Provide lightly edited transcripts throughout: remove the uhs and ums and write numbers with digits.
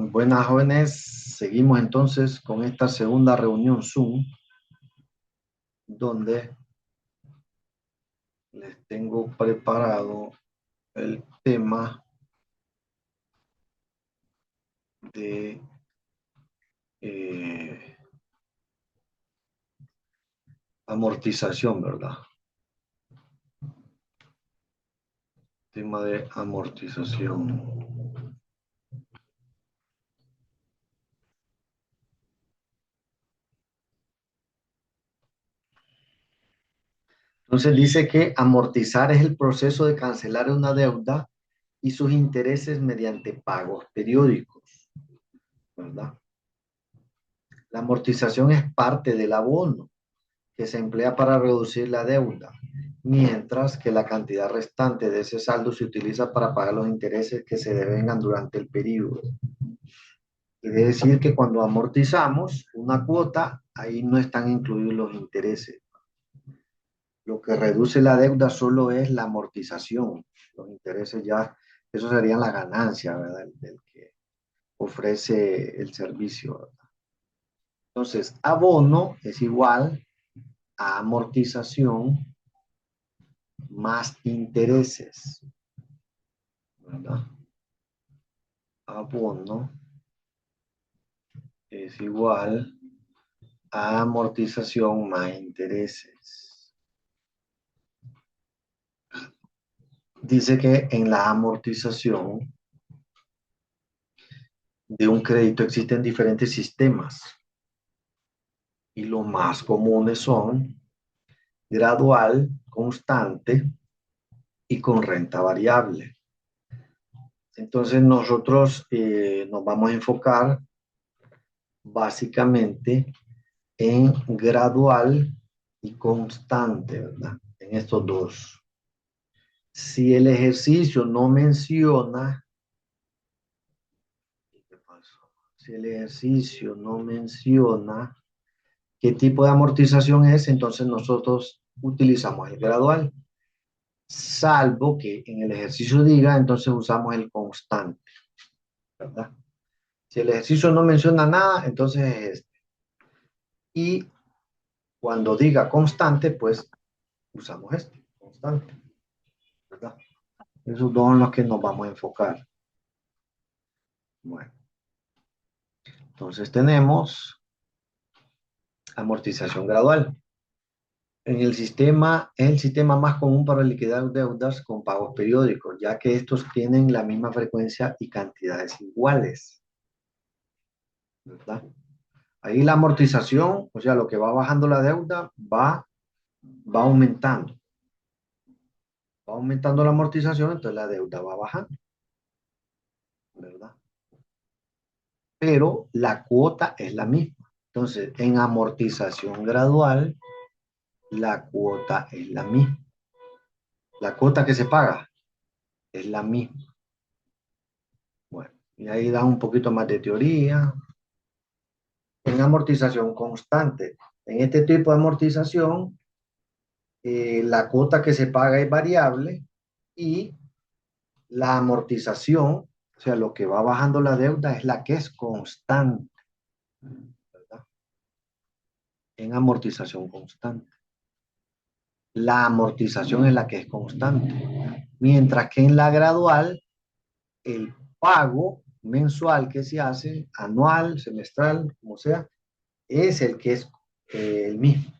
Muy buenas, jóvenes. Seguimos entonces con esta segunda reunión Zoom, donde les tengo preparado el tema de amortización, ¿verdad? Tema de amortización. Entonces dice que amortizar es el proceso de cancelar una deuda y sus intereses mediante pagos periódicos, ¿verdad? La amortización es parte del abono que se emplea para reducir la deuda, mientras que la cantidad restante de ese saldo se utiliza para pagar los intereses que se devengan durante el periodo. Quiere decir que cuando amortizamos una cuota, ahí no están incluidos los intereses. Lo que reduce la deuda solo es la amortización. Los intereses ya, eso serían la ganancia, ¿verdad? Del que ofrece el servicio, ¿verdad? Entonces, abono es igual a amortización más intereses, ¿verdad? Abono es igual a amortización más intereses. Dice que en la amortización de un crédito existen diferentes sistemas y los más comunes son gradual, constante y con renta variable. Entonces nosotros nos vamos a enfocar básicamente en gradual y constante, ¿verdad? En estos dos. Si el ejercicio no menciona, ¿qué pasó? Si el ejercicio no menciona qué tipo de amortización es, entonces nosotros utilizamos el gradual. Salvo que en el ejercicio diga, entonces usamos el constante, ¿verdad? Si el ejercicio no menciona nada, entonces es este. Y cuando diga constante, pues usamos este, constante, ¿verdad? Esos dos son los que nos vamos a enfocar. Bueno, entonces tenemos amortización gradual. En el sistema, es el sistema más común para liquidar deudas con pagos periódicos, ya que estos tienen la misma frecuencia y cantidades iguales, ¿verdad? Ahí la amortización, o sea, lo que va bajando la deuda, va aumentando. Va aumentando la amortización, entonces la deuda va bajando, ¿verdad? Pero la cuota es la misma. Entonces, en amortización gradual, la cuota es la misma. La cuota que se paga es la misma. Bueno, y ahí da un poquito más de teoría. En amortización constante. En este tipo de amortización, la cuota que se paga es variable y la amortización, o sea, lo que va bajando la deuda es la que es constante, ¿verdad? En amortización constante. La amortización es la que es constante. Mientras que en la gradual, el pago mensual que se hace, anual, semestral, como sea, es el que es el mismo.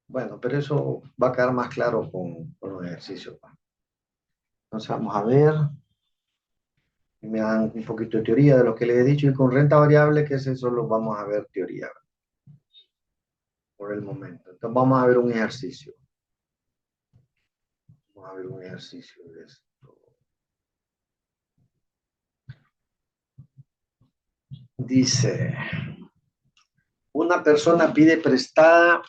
Bueno, pero eso va a quedar más claro con los ejercicios. Entonces vamos a ver, me dan un poquito de teoría de lo que les he dicho y con renta variable, que es eso, lo vamos a ver teoría por el momento. Entonces vamos a ver un ejercicio. Vamos a ver un ejercicio de esto. Dice, una persona pide prestada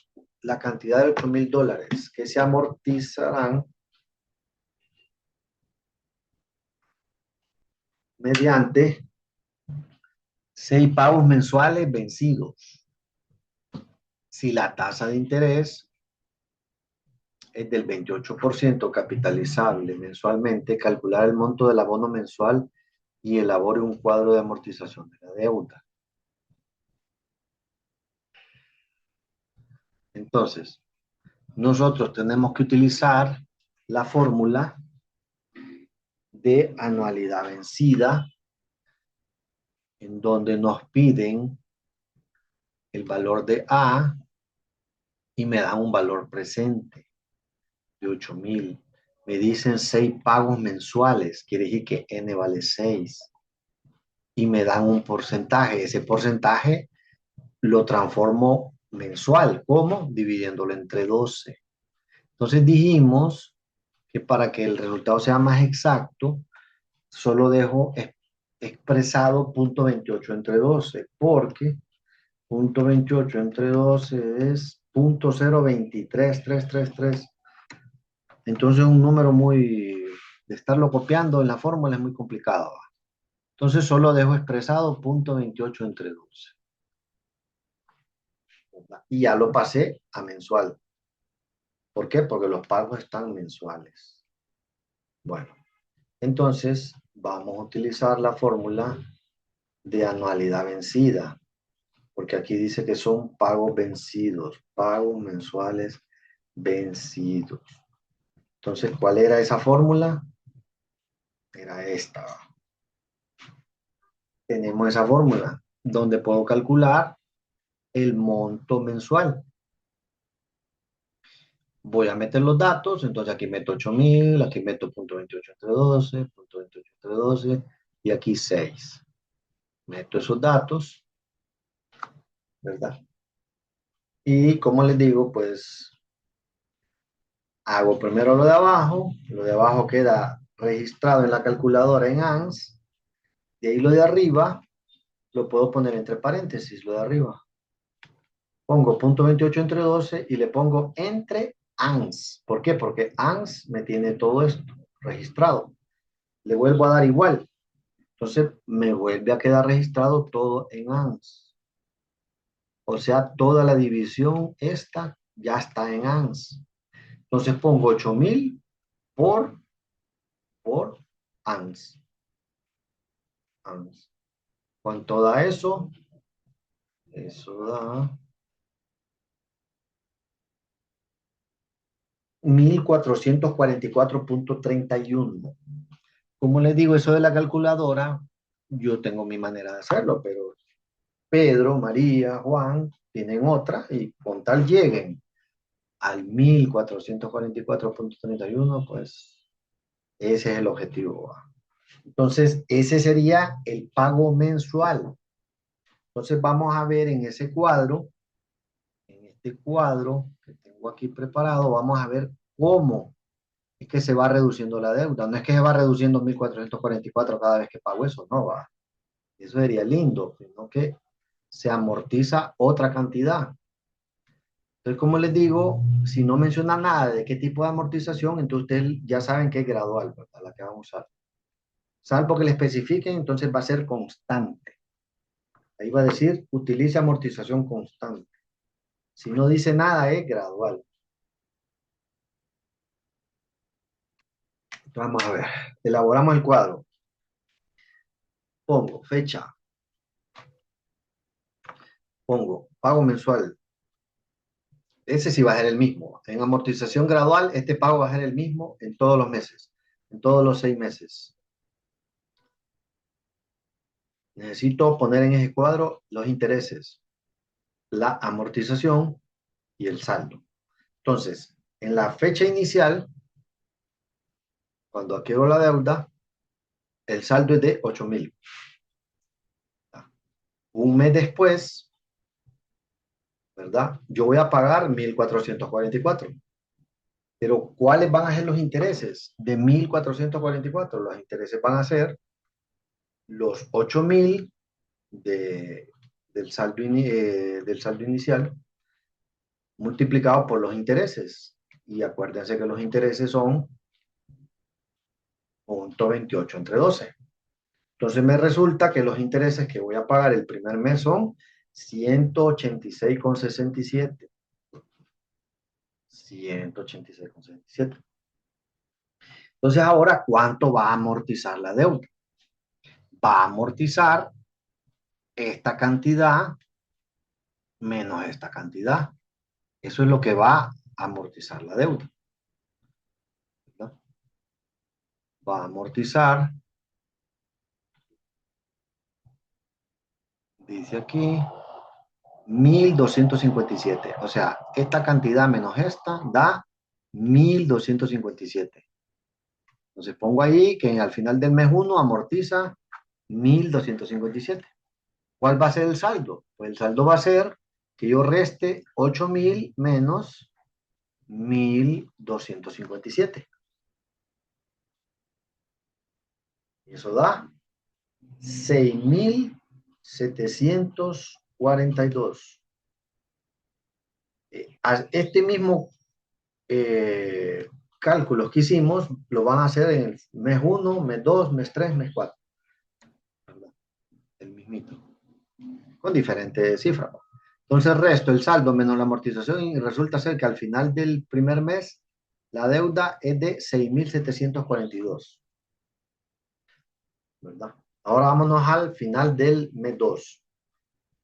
la cantidad de $8,000 que se amortizarán mediante 6 pagos mensuales vencidos. Si la tasa de interés es del 28% capitalizable mensualmente, calcular el monto del abono mensual y elabore un cuadro de amortización de la deuda. Entonces, nosotros tenemos que utilizar la fórmula de anualidad vencida, en donde nos piden el valor de A y me dan un valor presente de 8,000. Me dicen 6 pagos mensuales, quiere decir que N vale 6. Y me dan un porcentaje. Ese porcentaje lo transformo mensual. ¿Cómo? Dividiéndolo entre 12. Entonces dijimos que para que el resultado sea más exacto, solo dejo expresado 0,28 entre 12, porque 0,28 entre 12 es 0,023333. Entonces un número muy, de estarlo copiando en la fórmula es muy complicado. Entonces solo dejo expresado 0,28 entre 12. Y ya lo pasé a mensual. ¿Por qué? Porque los pagos están mensuales. Bueno, entonces vamos a utilizar la fórmula de anualidad vencida, porque aquí dice que son pagos vencidos, pagos mensuales vencidos. Entonces, ¿cuál era esa fórmula? Era esta. Tenemos esa fórmula donde puedo calcular el monto mensual. Voy a meter los datos, entonces aquí meto 8,000, aquí meto 0,28 entre 12, 0,28 entre 12 y aquí 6. Meto esos datos, ¿verdad? Y como les digo, pues hago primero lo de abajo queda registrado en la calculadora en ANS, y ahí lo de arriba lo puedo poner entre paréntesis, lo de arriba. Pongo 0,28 entre 12 y le pongo entre ANS. ¿Por qué? Porque ANS me tiene todo esto registrado. Le vuelvo a dar igual. Entonces me vuelve a quedar registrado todo en ANS. O sea, toda la división esta ya está en ANS. Entonces pongo 8,000 por ANS. ANS. ¿Cuánto da eso? Eso da 1,444,31. Como les digo, eso de la calculadora, yo tengo mi manera de hacerlo, pero Pedro, María, Juan tienen otra y con tal lleguen al 1,444,31, pues ese es el objetivo. Entonces, ese sería el pago mensual. Entonces, vamos a ver en ese cuadro, en este cuadro que tengo aquí preparado, vamos a ver cómo es que se va reduciendo la deuda. No es que se va reduciendo 1,444 cada vez que pago eso, no va. Eso sería lindo, sino que se amortiza otra cantidad. Entonces, como les digo, si no menciona nada de qué tipo de amortización, entonces ustedes ya saben que es gradual, ¿verdad? La que vamos a usar. Salvo que le especifiquen, entonces va a ser constante. Ahí va a decir, utilice amortización constante. Si no dice nada, es gradual. Entonces, vamos a ver. Elaboramos el cuadro. Pongo fecha. Pongo pago mensual. Ese sí va a ser el mismo. En amortización gradual, este pago va a ser el mismo en todos los meses, en todos los 6 meses. Necesito poner en ese cuadro los intereses, la amortización y el saldo. Entonces, en la fecha inicial, cuando adquiero la deuda, el saldo es de 8,000. Un mes después, ¿verdad? Yo voy a pagar 1,444. Pero ¿cuáles van a ser los intereses de 1,444? Los intereses van a ser los 8,000 del saldo inicial multiplicado por los intereses. Y acuérdense que los intereses son 0,28 entre 12. Entonces me resulta que los intereses que voy a pagar el primer mes son 186,67. 186,67. Entonces ahora, ¿cuánto va a amortizar la deuda? va a amortizar esta cantidad menos esta cantidad. Eso es lo que va a amortizar la deuda, ¿verdad? Va a amortizar, dice aquí, 1.257. O sea, esta cantidad menos esta da 1.257. Entonces pongo ahí que al final del mes 1 amortiza 1.257. ¿Cuál va a ser el saldo? Pues el saldo va a ser que yo reste 8.000 menos 1.257. Y eso da 6.742. Este mismo cálculos que hicimos lo van a hacer en el mes 1, mes 2, mes 3, mes 4. ¿Verdad? El mismito. Con diferentes cifras. Entonces, el resto, el saldo menos la amortización, y resulta ser que al final del primer mes la deuda es de 6.742. ¿Verdad? Ahora vámonos al final del mes 2.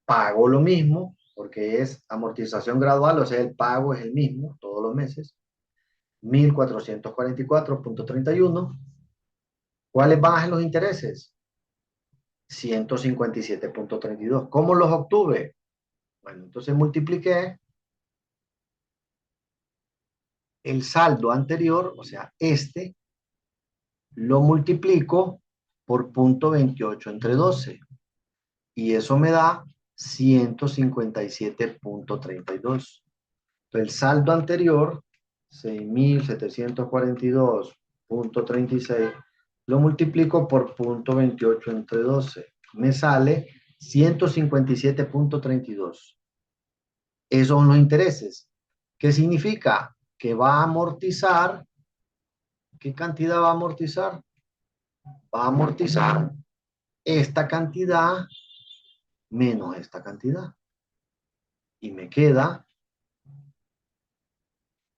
Pago lo mismo, porque es amortización gradual, o sea, el pago es el mismo todos los meses. 1.444.31. ¿Cuáles van a ser los intereses? 157.32. ¿Cómo los obtuve? Bueno, entonces multipliqué el saldo anterior, o sea, este, lo multiplico por 0.28 entre 12. Y eso me da 157.32. Entonces, el saldo anterior, 6.742.36, lo multiplico por 0.28 entre 12. Me sale 157.32. Esos son los intereses. ¿Qué significa? Que va a amortizar. ¿Qué cantidad va a amortizar? Va a amortizar esta cantidad menos esta cantidad. Y me queda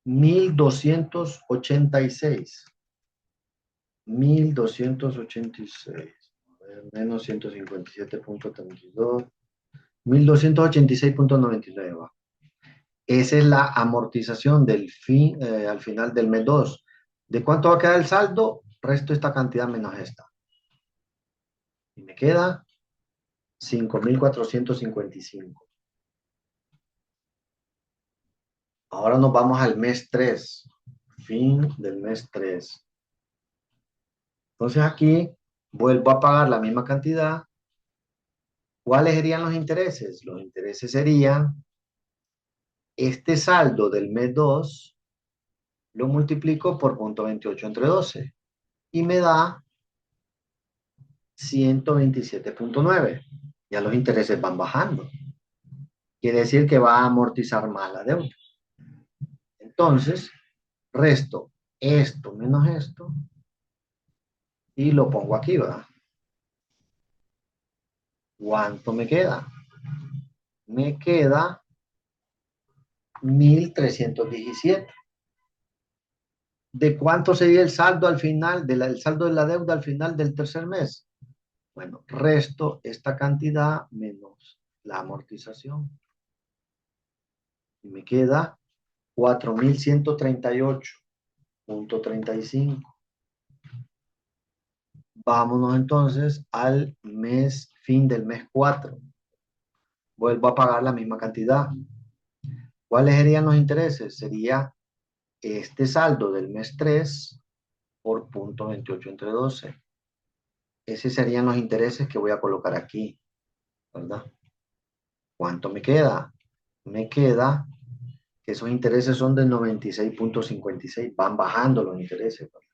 1.286. 1.286. Menos 157.32. 1.286.99. Esa es la amortización del fin, al final del mes 2. ¿De cuánto va a quedar el saldo? Resto esta cantidad menos esta. Y me queda 5.455. Ahora nos vamos al mes 3. Fin del mes 3. Entonces aquí vuelvo a pagar la misma cantidad. ¿Cuáles serían los intereses? Los intereses serían este saldo del mes 2, lo multiplico por 0.28 entre 12 y me da 127.9. Ya los intereses van bajando. Quiere decir que va a amortizar más la deuda. Entonces, resto esto menos esto y lo pongo aquí, ¿verdad? ¿Cuánto me queda? Me queda 1.317. ¿De cuánto sería el saldo al final, el saldo de la deuda al final del tercer mes? Bueno, resto esta cantidad menos la amortización. Y me queda 4.138.35. Vámonos entonces al fin del mes 4. Vuelvo a pagar la misma cantidad. ¿Cuáles serían los intereses? Sería este saldo del mes 3 por 0.28 entre 12. Esos serían los intereses que voy a colocar aquí, ¿verdad? ¿Cuánto me queda? Me queda que esos intereses son de 96.56. Van bajando los intereses, ¿verdad?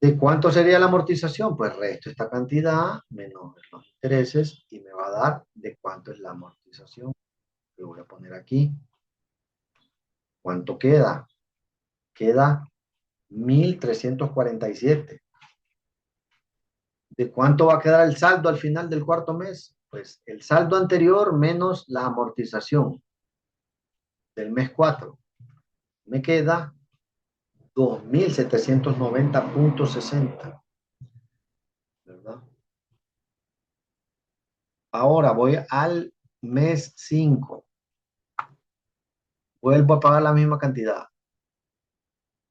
¿De cuánto sería la amortización? Pues resto esta cantidad menos los intereses y me va a dar de cuánto es la amortización. Lo voy a poner aquí. ¿Cuánto queda? Queda 1.347. ¿De cuánto va a quedar el saldo al final del cuarto mes? Pues el saldo anterior menos la amortización del mes 4. Me queda 2.790.60. Ahora voy al mes 5. Vuelvo a pagar la misma cantidad.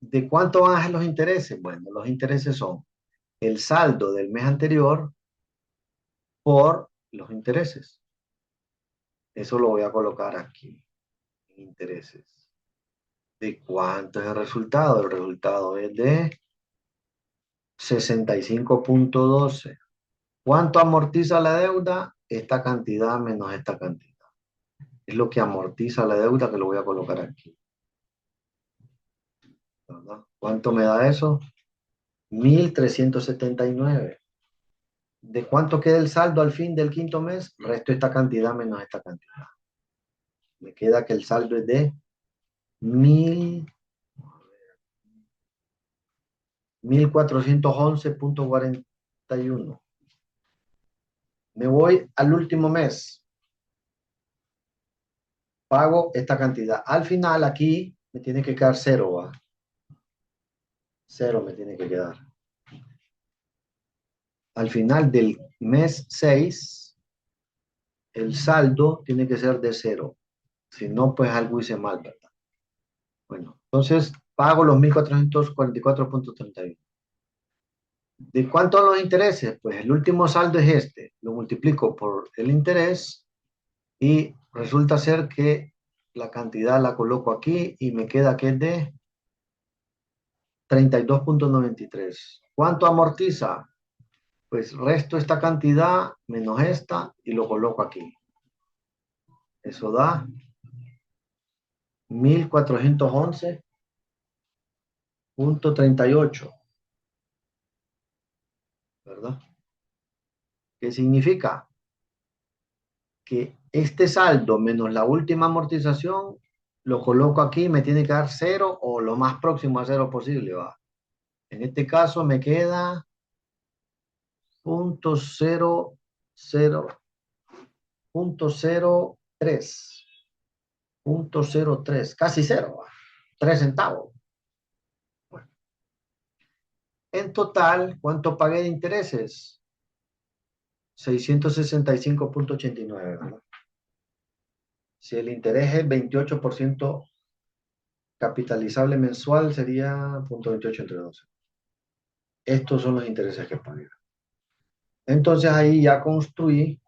¿De cuánto van a ser los intereses? Bueno, los intereses son el saldo del mes anterior por los intereses. Eso lo voy a colocar aquí, en intereses. ¿De cuánto es el resultado? El resultado es de 65.12. ¿Cuánto amortiza la deuda? Esta cantidad menos esta cantidad. Es lo que amortiza la deuda, que lo voy a colocar aquí. ¿Verdad? ¿Cuánto me da eso? 1.379. ¿De cuánto queda el saldo al fin del quinto mes? Resto esta cantidad menos esta cantidad. Me queda que el saldo es de 1.411.41. Me voy al último mes. Pago esta cantidad. Al final aquí me tiene que quedar cero, ¿va? Cero me tiene que quedar. Al final del mes 6, el saldo tiene que ser de cero. Si no, pues algo hice mal, ¿verdad? Bueno, entonces pago los 1.444.31. ¿De cuánto son los intereses? Pues el último saldo es este. Lo multiplico por el interés y resulta ser que la cantidad la coloco aquí y me queda que es de 32.93. ¿Cuánto amortiza? Pues resto esta cantidad menos esta y lo coloco aquí. Eso da 1.411.38, ¿verdad? ¿Qué significa? Que este saldo menos la última amortización lo coloco aquí, me tiene que dar cero o lo más próximo a cero posible, ¿va? En este caso me queda 0.00, 0.03, 0.03, casi cero, ¿va? 3 centavos. Bueno, en total, ¿cuánto pagué de intereses? 665.89, ¿verdad? Si el interés es 28% capitalizable mensual, sería 0.28 entre 12. Estos son los intereses que pagué. Entonces ahí ya construí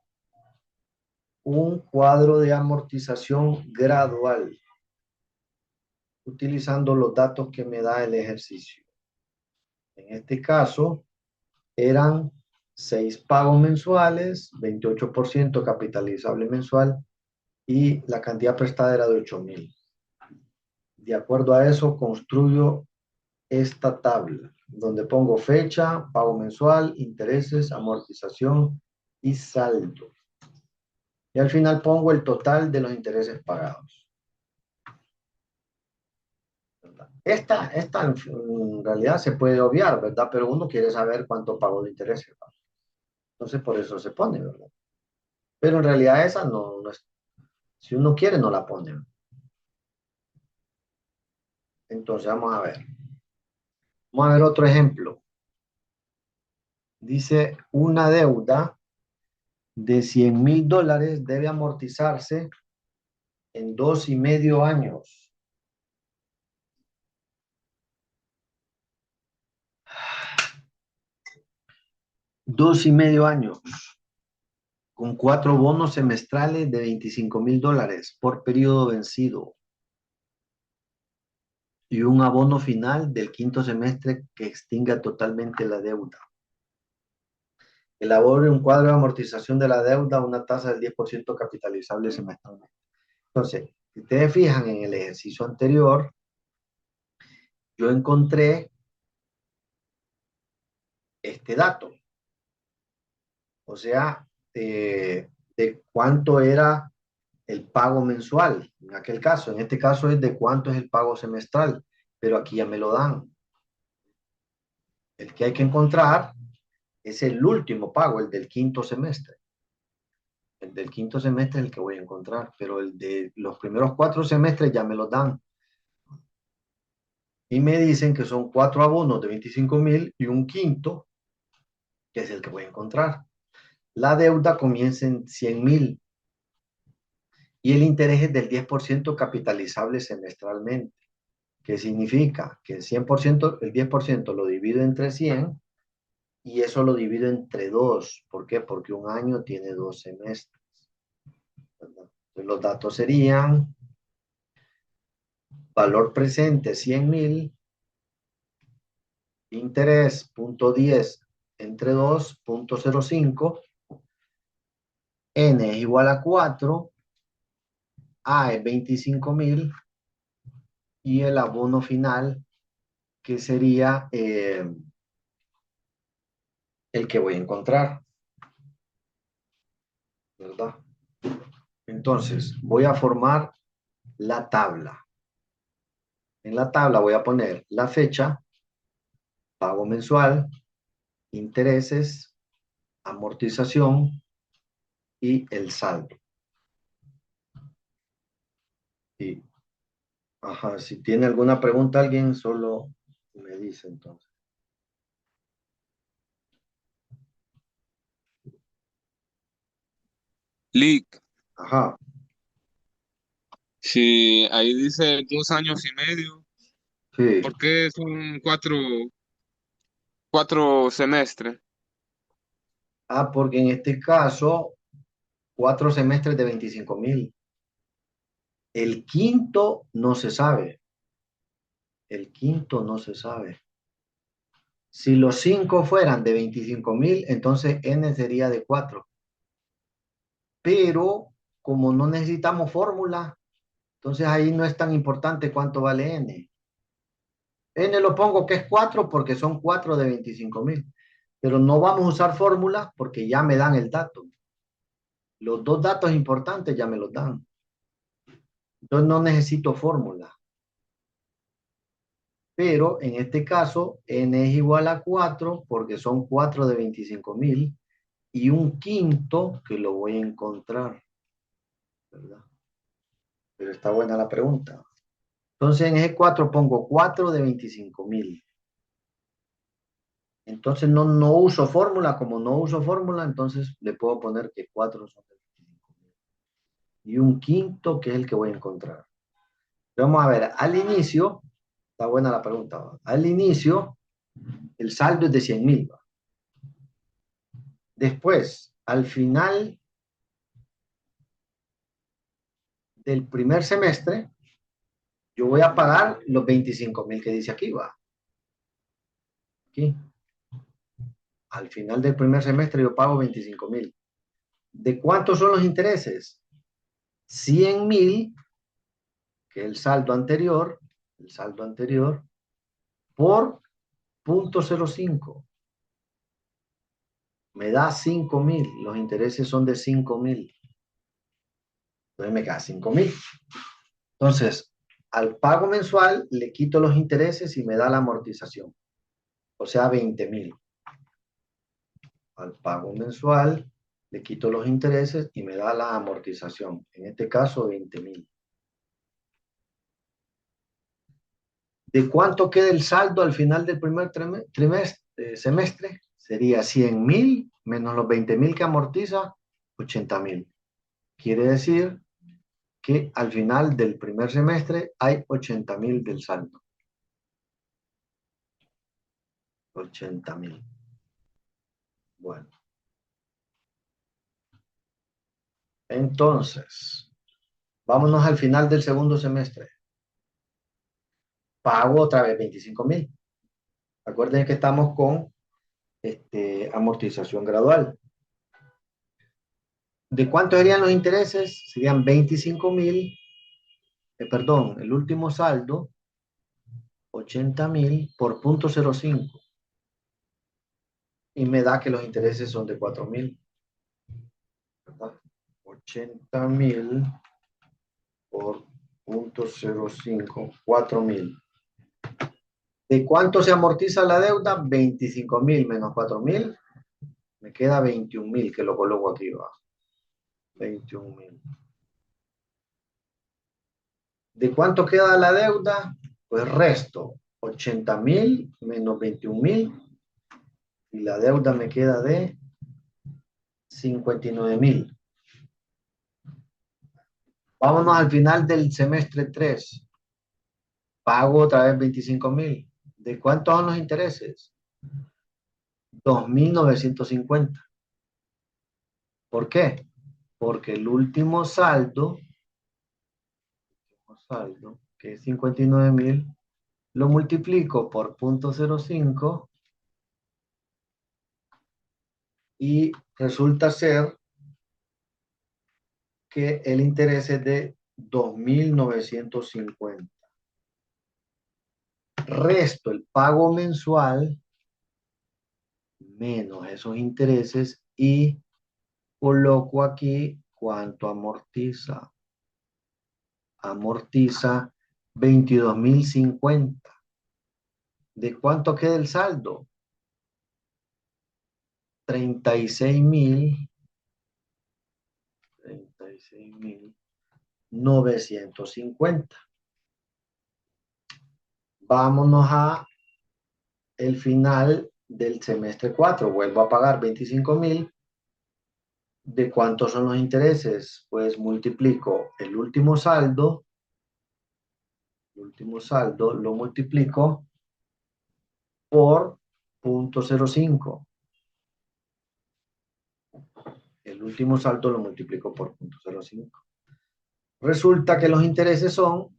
un cuadro de amortización gradual utilizando los datos que me da el ejercicio. En este caso eran 6 pagos mensuales, 28% capitalizable mensual y la cantidad prestada era de 8,000. De acuerdo a eso construyo esta tabla donde pongo fecha, pago mensual, intereses, amortización y saldo. Y al final pongo el total de los intereses pagados. Esta en realidad se puede obviar, ¿verdad? Pero uno quiere saber cuánto pago de intereses, ¿verdad? Entonces por eso se pone, ¿verdad? Pero en realidad esa no es, si uno quiere no la pone. Entonces vamos a ver. Vamos a ver otro ejemplo. Dice, una deuda de $100,000 debe amortizarse en 2,5 años. 2,5 años, con 4 bonos semestrales de $25,000 por periodo vencido y un abono final del quinto semestre que extinga totalmente la deuda. Elabore un cuadro de amortización de la deuda a una tasa del 10% capitalizable semestralmente. Entonces, si ustedes fijan en el ejercicio anterior, yo encontré este dato. O sea, de cuánto era el pago mensual, en aquel caso. En este caso es de cuánto es el pago semestral, pero aquí ya me lo dan. El que hay que encontrar es el último pago, el del quinto semestre. El del quinto semestre es el que voy a encontrar, pero el de los primeros 4 semestres ya me lo dan. Y me dicen que son 4 abonos de 25,000 y un quinto, que es el que voy a encontrar. La deuda comienza en 100.000 y el interés es del 10% capitalizable semestralmente. ¿Qué significa? Que el 10% lo divido entre 100 y eso lo divido entre 2. ¿Por qué? Porque un año tiene 2 semestres, ¿verdad? Entonces, los datos serían valor presente 100.000, interés 0.10 entre 2, 0.05, n es igual a 4, a es 25.000 y el abono final que sería el que voy a encontrar, ¿verdad? Entonces, voy a formar la tabla. En la tabla voy a poner la fecha, pago mensual, intereses, amortización y el saldo. Y, ajá, si tiene alguna pregunta alguien, solo me dice entonces. Lick, Ajá, si ahí dice 2 años y medio, sí. ¿por qué son cuatro semestres? Ah, porque en este caso, 4 semestres de 25.000. El quinto no se sabe. El quinto no se sabe. Si los 5 fueran de 25.000, entonces n sería de 4. Pero como no necesitamos fórmula, entonces ahí no es tan importante cuánto vale n. N lo pongo que es 4 porque son 4 de 25.000. Pero no vamos a usar fórmula porque ya me dan el dato. Los dos datos importantes ya me los dan. Entonces no necesito fórmula. Pero en este caso, n es igual a 4 porque son 4 de 25.000 y un quinto que lo voy a encontrar, ¿verdad? Pero está buena la pregunta. Entonces en ese 4 pongo 4 de 25.000. Entonces no uso fórmula. Como no uso fórmula, entonces le puedo poner que 4 son de 25.000. Y un quinto que es el que voy a encontrar. Vamos a ver, al inicio, está buena la pregunta, ¿va? Al inicio, el saldo es de 100.000. Después, al final del primer semestre, yo voy a pagar los 25.000 que dice aquí, va. Aquí. Al final del primer semestre yo pago 25.000. ¿De cuántos son los intereses? 100.000, que es el saldo anterior, por 0.05. Me da 5.000. Los intereses son de 5.000. Entonces me queda 5.000. Entonces, al pago mensual le quito los intereses y me da la amortización. O sea, 20.000. Al pago mensual le quito los intereses y me da la amortización. En este caso, 20.000. ¿De cuánto queda el saldo al final del primer semestre? Sería 100.000 menos los 20.000 que amortiza, 80.000. Quiere decir que al final del primer semestre hay 80.000 del saldo. 80.000. Bueno, entonces, vámonos al final del segundo semestre. Pago otra vez 25.000. Acuérdense que estamos con amortización gradual. ¿De cuánto serían los intereses? Serían 25.000, perdón, el último saldo, 80.000 por 0.05. Y me da que los intereses son de 4.000. 80.000 por 0.05, 4.000. ¿De cuánto se amortiza la deuda? 25.000 menos 4.000. Me queda 21.000, que lo coloco aquí abajo. 21.000. ¿De cuánto queda la deuda? Pues resto 80.000 menos 21.000 y la deuda me queda de 59,000. Vámonos al final del semestre 3. Pago otra vez 25,000. ¿De cuántos son los intereses? 2,950. ¿Por qué? Porque el último saldo, que es 59,000, lo multiplico por 0.05 y resulta ser que el interés es de 2,950. Resto el pago mensual menos esos intereses y coloco aquí cuánto amortiza. Amortiza 22,050. ¿De cuánto queda el saldo? 36,950. Vámonos a el final del semestre 4. Vuelvo a pagar 25,000. ¿De cuántos son los intereses? Pues multiplico el último saldo lo multiplico por 0.05. El último saldo lo multiplico por 0.05. Resulta que los intereses son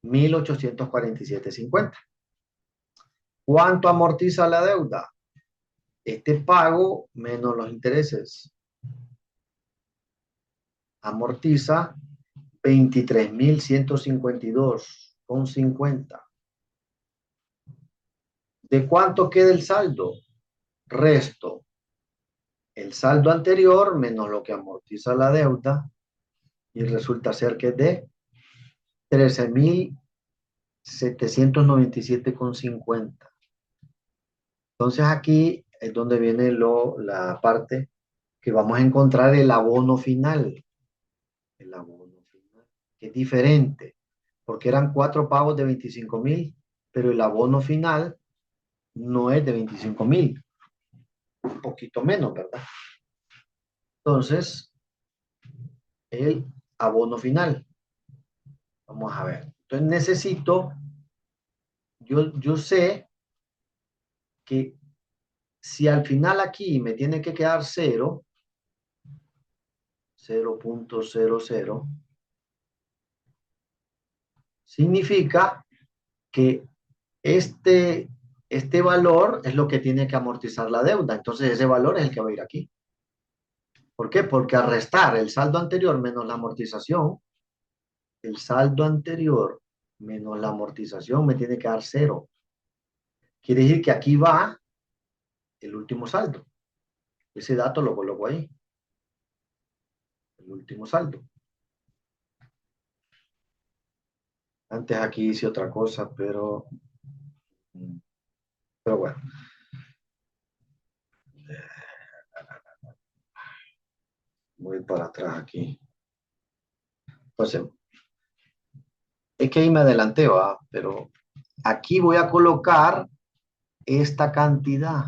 1,847,50. ¿Cuánto amortiza la deuda? Este pago menos los intereses. Amortiza 23,152,50. ¿De cuánto queda el saldo? Resto el saldo anterior menos lo que amortiza la deuda y resulta ser que es de 13,797,50. Entonces aquí es donde viene la parte que vamos a encontrar el abono final. El abono final, que es diferente, porque eran 4 pagos de 25,000, pero el abono final no es de 25,000, un poquito menos, ¿verdad? Entonces, el abono final. Vamos a ver. Entonces necesito, yo sé que si al final aquí me tiene que quedar 0.00, significa que este valor es lo que tiene que amortizar la deuda. Entonces ese valor es el que va a ir aquí. ¿Por qué? Porque al restar el saldo anterior menos la amortización, el saldo anterior menos la amortización me tiene que dar 0. Quiere decir que aquí va el último saldo. Ese dato lo coloco ahí. El último saldo. Antes aquí hice otra cosa, pero bueno. Voy para atrás aquí. Entonces, es que ahí me adelanté, ¿va? Pero aquí voy a colocar esta cantidad.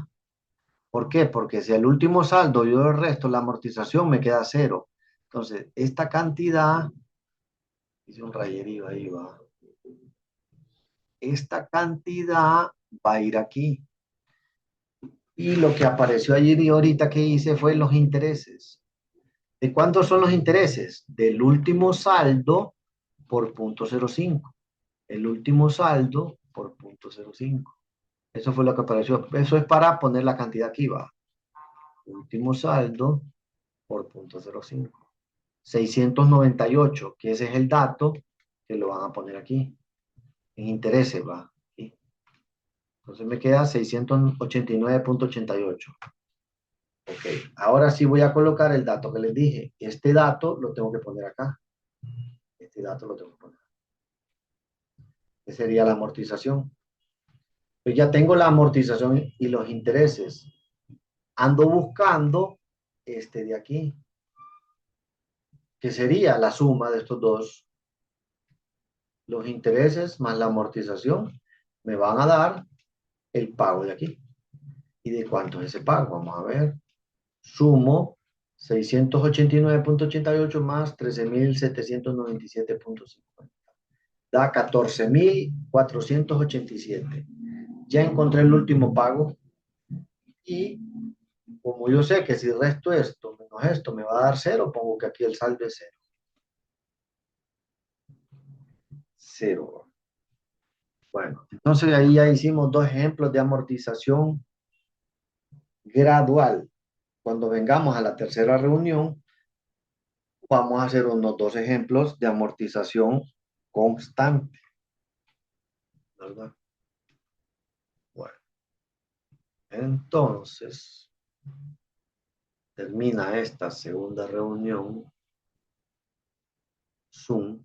¿Por qué? Porque si el último saldo yo el resto, la amortización me queda 0. Entonces, esta cantidad, hice un rayerío ahí, va. Esta cantidad va a ir aquí. Y lo que apareció ayer y ahorita que hice fue los intereses. ¿De cuántos son los intereses? Del último saldo por 0.05. El último saldo por 0.05. Eso fue lo que apareció. Eso es para poner la cantidad que iba. Último saldo por 0.05. 698, que ese es el dato que lo van a poner aquí. En intereses va. Aquí. Entonces me queda 689,88. Ok, ahora sí voy a colocar el dato que les dije. Este dato lo tengo que poner acá. Este dato lo tengo que poner. Que sería la amortización. Pues ya tengo la amortización y los intereses. Ando buscando este de aquí, que sería la suma de estos dos. Los intereses más la amortización me van a dar el pago de aquí. ¿Y de cuánto es ese pago? Vamos a ver. Sumo 689,88 más 13,797,50. Da 14,487. Ya encontré el último pago y como yo sé que si resto esto menos esto me va a dar cero, pongo que aquí el saldo es cero. Cero. Bueno, entonces ahí ya hicimos dos ejemplos de amortización gradual. Cuando vengamos a la tercera reunión, vamos a hacer unos dos ejemplos de amortización constante, ¿verdad? Bueno, entonces termina esta segunda reunión Zoom.